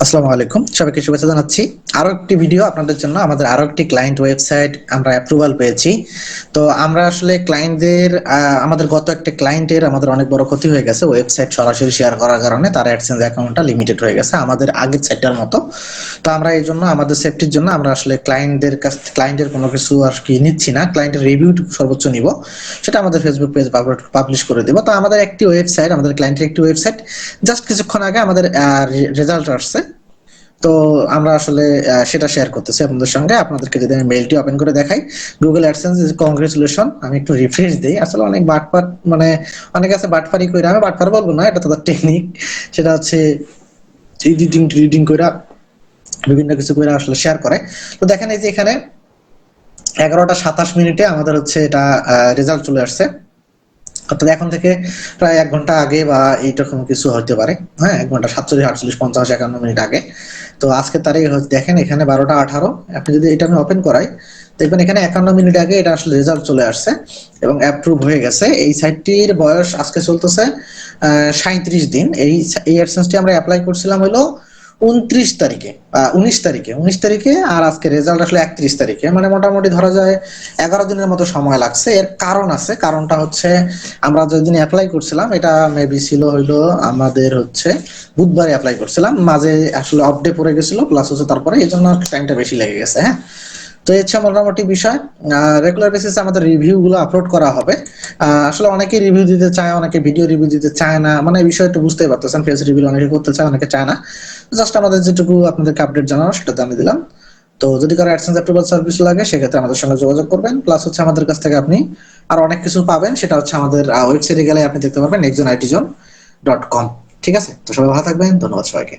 আসসালামু আলাইকুম, সবাইকে শুভেচ্ছা জানাচ্ছি। আরো একটি ভিডিও আপনাদের জন্য। আমাদের আরো একটি ক্লায়েন্ট ওয়েবসাইট আমরা অ্যাপ্রুভাল পেয়েছি। তো আমরা আসলে ক্লায়েন্টদের আমাদের গত একটা ক্লায়েন্টের আমাদের অনেক বড় ক্ষতি হয়ে গেছে। ওয়েবসাইট সরাসরি শেয়ার করার কারণে তার অ্যাডসেন্স অ্যাকাউন্টটা লিমিটেড হয়ে গেছে আমাদের আগের সাইটটার মতো। তো আমরা এই জন্য আমাদের সেফটির জন্য আমরা আসলে ক্লায়েন্টের কোনো কিছু আর কি নিচ্ছি না। ক্লায়েন্টের রিভিউ সর্বোচ্চ নিব, সেটা আমাদের ফেসবুক পেজ পাবলিশ করে দেবো। তো আমাদের একটি ওয়েবসাইট, আমাদের ক্লায়েন্টের একটি ওয়েবসাইট জাস্ট কিছুক্ষণ আগে আমাদের রেজাল্ট আসছে। তো আমরা আসলে সেটা শেয়ার করতেছি আপনাদের সঙ্গে। আপনাদেরকে যদি আমি মেইলটি ওপেন করে দেখাই, গুগল অ্যাডসেন্স কংগ্রেচুলেশন, আমি একটু রিফ্রেশ দিই। আসলে অনেক বাটপার, মানে অনেক আছে বাটপারি করে, আমি বাটপার বলবো না, এটা তাদের টেকনিক। সেটা হচ্ছে এডিটিং রিডিং করে বিভিন্ন কিছু করে আসলে শেয়ার করে। তো দেখেন এই যে এখানে 11টা 27 মিনিটে আমাদের হচ্ছে এটা রেজাল্ট চলে আসছে। অর্থাৎ এখন থেকে প্রায় 1 ঘন্টা আগে বা এইরকম কিছু হতে পারে। হ্যাঁ, 1 ঘন্টা 47, 48, 50, 51 মিনিট আগে। তো আজকে তারিখ দেখেন এখানে 12টা 18। আপনি যদি এটা আমি ওপেন করাই, দেখবেন এখানে 51 মিনিট আগে এটা আসলে রেজাল্ট চলে আসছে এবং অ্যাপ্রুভ হয়ে গেছে। এই সাইটটির বয়স আজকে চলতেছে 37 দিন। এই অ্যাডসেন্সটি আমরা অ্যাপ্লাই করছিলাম হলো 29 তারিখে, 19 তারিখে, আর আজকে রেজাল্ট আসলে 31 তারিখে। মানে মোটামুটি ধরা যায় 11 দিনের মতো সময় লাগছে। এর কারণ আছে, কারণটা হচ্ছে আমরা যেদিন অ্যাপ্লাই করছিলাম এটা মেবি ছিল হইলো আমাদের হচ্ছে বুধবারে অ্যাপ্লাই করছিলাম, মাঝে আসলে অফ ডে পড়ে গেছিল, প্লাস হচ্ছে তারপরে এই জন্য টাইমটা বেশি লেগে গেছে। হ্যাঁ, তো এই হচ্ছে মোটামুটি বিষয়। রেগুলার বেসিসে আমাদের রিভিউ গুলো আপলোড করা হবে। আসলে অনেকে রিভিউ দিতে চায়, অনেকে ভিডিও রিভিউ দিতে চায় না। মানে এই বিষয়টা বুঝতেই পারতেছেন, ফেস রিভিউ অনেকে করতে চায়, অনেকে চায় না। জাস্ট আমাদের যেটুকু আপনাদেরকে আপডেট জানানো সেটা আমি দিলাম। তো যদি কারো অ্যাডসেন্স অ্যাপ্রুভাল সার্ভিস লাগে সেক্ষেত্রে আমাদের সঙ্গে যোগাযোগ করবেন। প্লাস হচ্ছে আমাদের কাছ থেকে আপনি আর অনেক কিছু পাবেন। সেটা হচ্ছে আমাদের ওয়েবসাইটে গেলে আপনি দেখতে পারবেন nextzone.it.com। ঠিক আছে, তো সবাই ভালো থাকবেন, ধন্যবাদ সবাইকে।